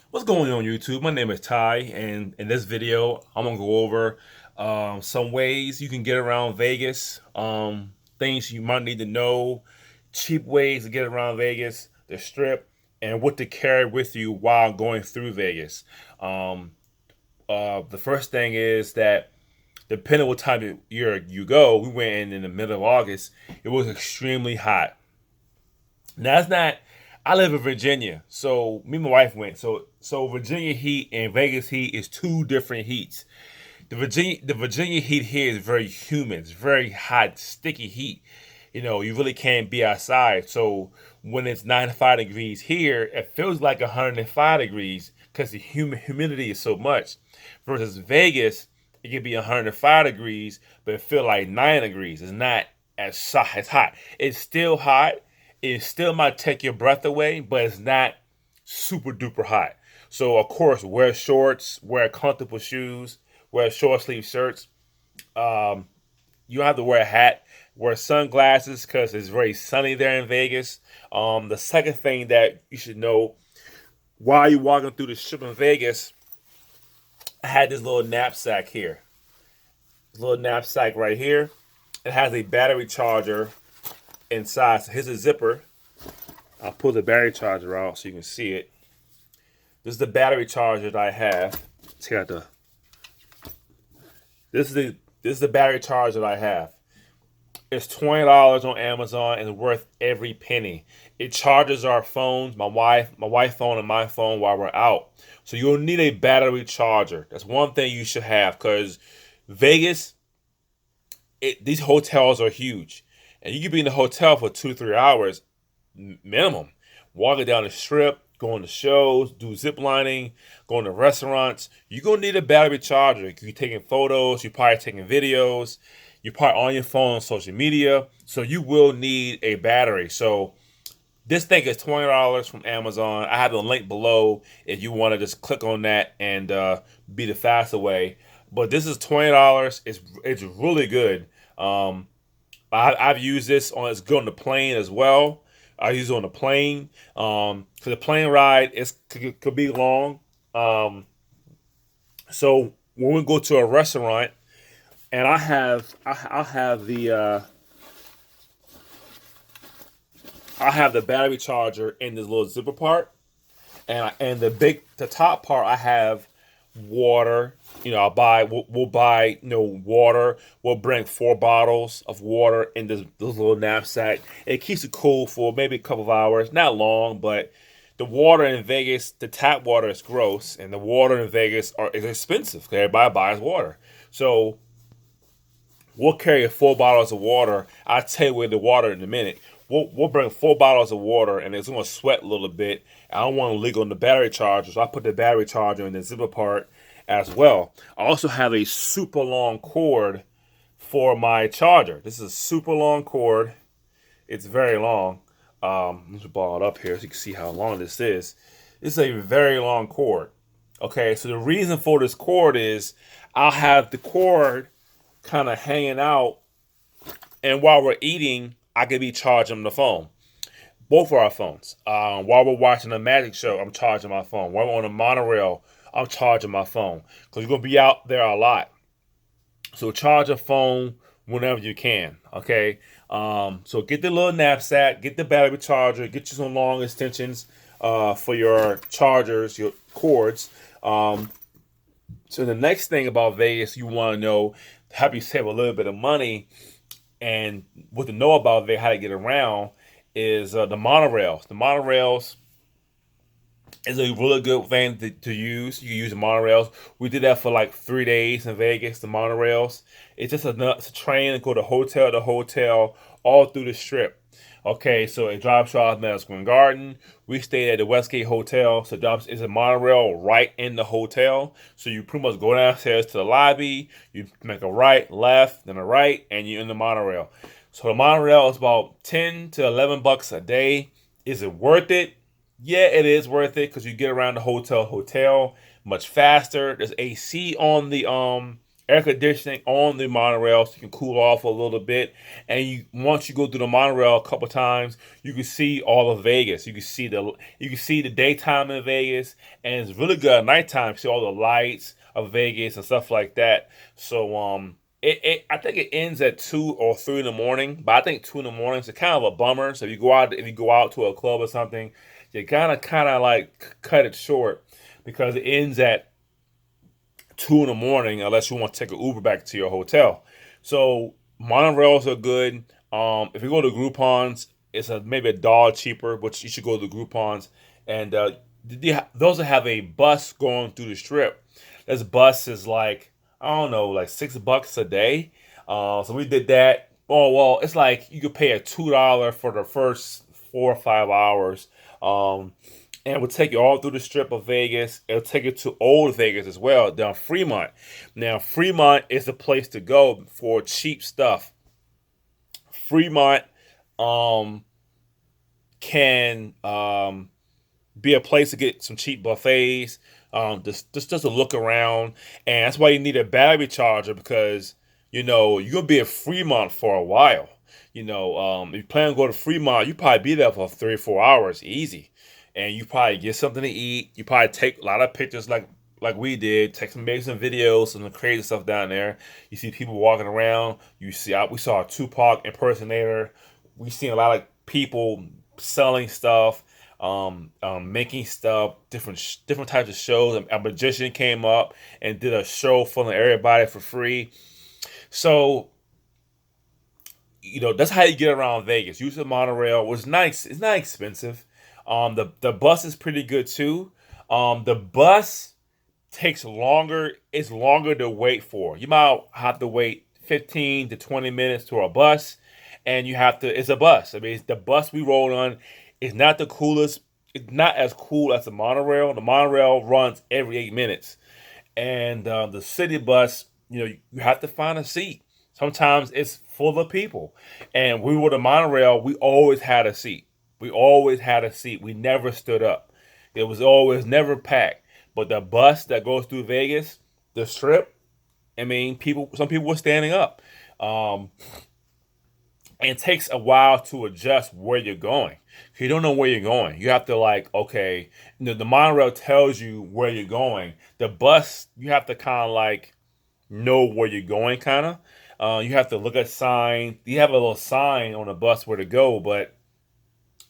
What's going on YouTube? My name is Ty, and in this video, I'm gonna go over some ways you can get around Vegas, things you might need to know, cheap ways to get around Vegas, the Strip, and what to carry with you while going through Vegas. Um, the first thing is that depending on what time of year you go, we went in the middle of August. It was extremely hot. Now it's not. I live in Virginia, so me and my wife went. So Virginia heat and Vegas heat is two different heats. The Virginia heat here is very humid. It's very hot, sticky heat. You really can't be outside. So when it's 95 degrees here, it feels like 105 degrees because the humidity is so much. Versus Vegas, it can be 105 degrees, but it feel like 9 degrees. It's not as hot. It's still hot. It still might take your breath away, but it's not super duper hot. So of course, wear shorts, wear comfortable shoes, wear short sleeve shirts. Um, you don't have to wear a hat. Wear sunglasses because it's very sunny there in Vegas. The second thing that you should know while you're walking through the strip in Vegas, I had this little knapsack here. This little knapsack right here. It has a battery charger inside. So here's a zipper. I'll pull the battery charger out so you can see it. This is the battery charger that I have. Check out the. This is the battery charger that I have. It's $20 on Amazon and it's worth every penny. It charges our phones, my wife's phone and my phone while we're out. So you'll need a battery charger. That's one thing you should have because Vegas, these hotels are huge, and you could be in the hotel for 2 3 hours minimum, walking down the strip, going to shows, do zip lining, going to restaurants. You're gonna need a battery charger. You're taking photos, you're probably taking videos, you're probably on your phone on social media. So you will need a battery. So this thing is $20 from Amazon. I have the link below if you want to just click on that and be the faster way. But this is $20. It's really good. I've used this on it's good on the plane as well. I use it on the plane because the plane ride could be long. Um, so when we go to a restaurant, and I have the battery charger in this little zipper part, and the top part I have water. We'll buy water. We'll bring 4 bottles of water in this little knapsack. It keeps it cool for maybe a couple of hours, not long, but the water in Vegas, the tap water is gross, and the water in Vegas is expensive because everybody buys water. So we'll carry 4 bottles of water. I'll tell you where the water in a minute. We'll bring 4 bottles of water, and it's gonna sweat a little bit. I don't want to leak on the battery charger, so I put the battery charger in the zipper part as well. I also have a super long cord for my charger. This is a super long cord. It's very long. Let me ball it up here so you can see how long this is. This is a very long cord. Okay, so the reason for this cord is I'll have the cord kind of hanging out, and while we're eating, I could be charging the phone. Both of our phones. While we're watching a magic show, I'm charging my phone. While we're on a monorail, I'm charging my phone because you're gonna be out there a lot. So charge a phone whenever you can. Okay. So get the little knapsack, get the battery charger, get you some long extensions for your chargers, your cords. So the next thing about Vegas you want to know, help you save a little bit of money, and what to know about Vegas, how to get around, is the monorails. The monorails is a really good thing to use. You can use the monorails. We did that for like 3 days in Vegas. The monorails. It's a train and go to hotel all through the strip. Okay, so it drops you off Madison Square Garden. We stayed at the Westgate Hotel, so it drops is a monorail right in the hotel. So you pretty much go downstairs to the lobby. You make a right, left, then a right, and you're in the monorail. So the monorail is about $10 to $11 a day. Is it worth it? Yeah, it is worth it because you get around the hotel much faster. There's AC on air conditioning on the monorail so you can cool off a little bit. And you once you go through the monorail a couple times, you can see all of Vegas. You can see the daytime in Vegas, and it's really good at nighttime. You see all the lights of Vegas and stuff like that. So I think it ends at 2 or 3 in the morning, but I think 2 in the morning is kind of a bummer. So if you go out to a club or something, you kind of like cut it short because it ends at 2 in the morning unless you want to take an Uber back to your hotel. So monorails are good. If you go to Groupon's, it's maybe $1 cheaper, but you should go to Groupon's. And those that have a bus going through the strip, this bus is like I don't know, like $6 a day. So we did that. Oh well, it's like you could pay a $2 for the first 4 or 5 hours. And it will take you all through the strip of Vegas. It'll take you to Old Vegas as well, down Fremont. Now, Fremont is the place to go for cheap stuff. Fremont um, can be a place to get some cheap buffets, just to look around, and that's why you need a battery charger because you're gonna be at Fremont for a while. If you plan to go to Fremont, you probably be there for 3 or 4 hours, easy, and you probably get something to eat. You probably take a lot of pictures like we did, take some videos, some crazy stuff down there. You see people walking around. We saw a Tupac impersonator. We seen a lot of people selling stuff, making stuff, different types of shows. A magician came up and did a show for everybody for free. So that's how you get around Vegas. Use the monorail. It was nice. It's not expensive. The bus is pretty good too. The bus takes longer. It's longer to wait for. You might have to wait 15 to 20 minutes to a bus, and you have to. It's a bus. I mean, it's the bus we rode on. It's not the coolest. It's not as cool as the monorail. The monorail runs every 8 minutes, and the city bus, you have to find a seat. Sometimes it's full of people, and we were the monorail. We always had a seat. We always had a seat. We never stood up. It was always never packed. But the bus that goes through Vegas, the strip, I mean, some people were standing up. Um, and it takes a while to adjust where you're going. You don't know where you're going. You have to okay, the monorail tells you where you're going. The bus, you have to kind of know where you're going, kind of. You have to look at signs. You have a little sign on the bus where to go, but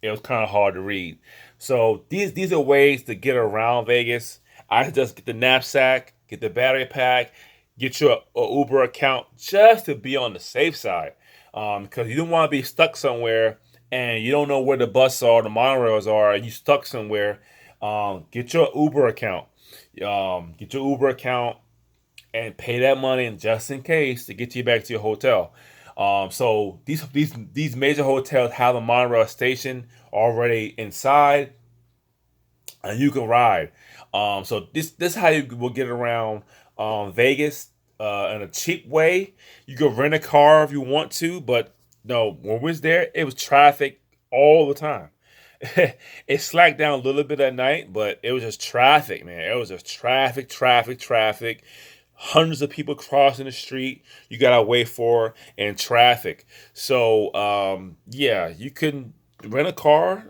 it was kind of hard to read. So these are ways to get around Vegas. I just get the knapsack, get the battery pack, get your Uber account just to be on the safe side. Because you don't want to be stuck somewhere and you don't know where the bus are, the monorails are, and you stuck somewhere. Get your Uber account. Get your Uber account and pay that money just in case to get you back to your hotel. So these major hotels have a monorail station already inside, and you can ride. So this is how you will get around Vegas in a cheap way. You can rent a car if you want to, but no, when we was there, it was traffic all the time. It slacked down a little bit at night, but it was just traffic, man. It was just traffic, traffic, traffic. Hundreds of people crossing the street. You gotta wait for and traffic. So yeah, you can rent a car,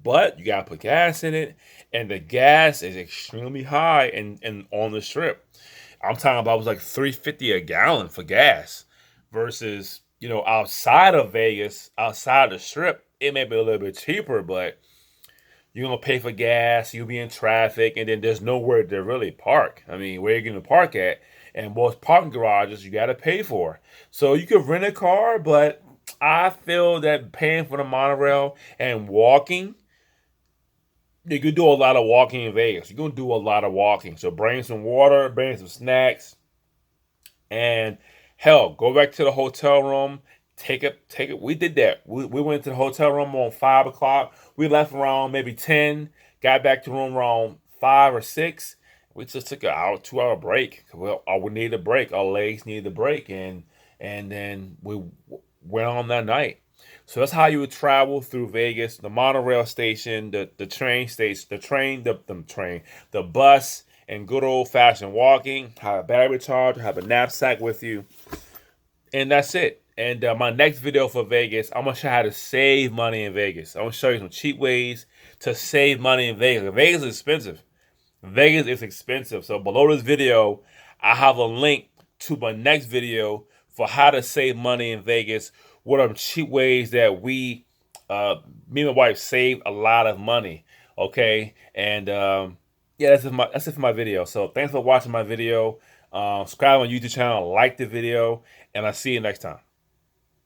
but you gotta put gas in it, and the gas is extremely high and on the strip. I'm talking about it was like 3.50 a gallon for gas versus outside of Vegas, outside the strip, it may be a little bit cheaper, but you're gonna pay for gas, you'll be in traffic, and then there's nowhere to really park. I mean, where are you gonna park at? And most parking garages you gotta pay for. So you could rent a car, but I feel that paying for the monorail and walking, you could do a lot of walking in Vegas. You're gonna do a lot of walking. So bring some water, bring some snacks, and hell, go back to the hotel room. Take it. We did that. We went to the hotel room on 5 o'clock. We left around maybe 10. Got back to the room around 5 or 6. We just took an hour, 2 hour break. Well, we needed a break. Our legs needed a break, and then we went on that night. So that's how you would travel through Vegas. The monorail station, the train station, the bus, and good old fashioned walking, have a battery charger, have a knapsack with you, and that's it. And my next video for Vegas, I'm gonna show you how to save money in Vegas. I'm gonna show you some cheap ways to save money in Vegas. Vegas is expensive. Vegas is expensive. So below this video, I have a link to my next video for how to save money in Vegas. What are the cheap ways that me and my wife save a lot of money. Okay, and yeah, that's it for my video. So thanks for watching my video. Subscribe on my YouTube channel, like the video, and I'll see you next time.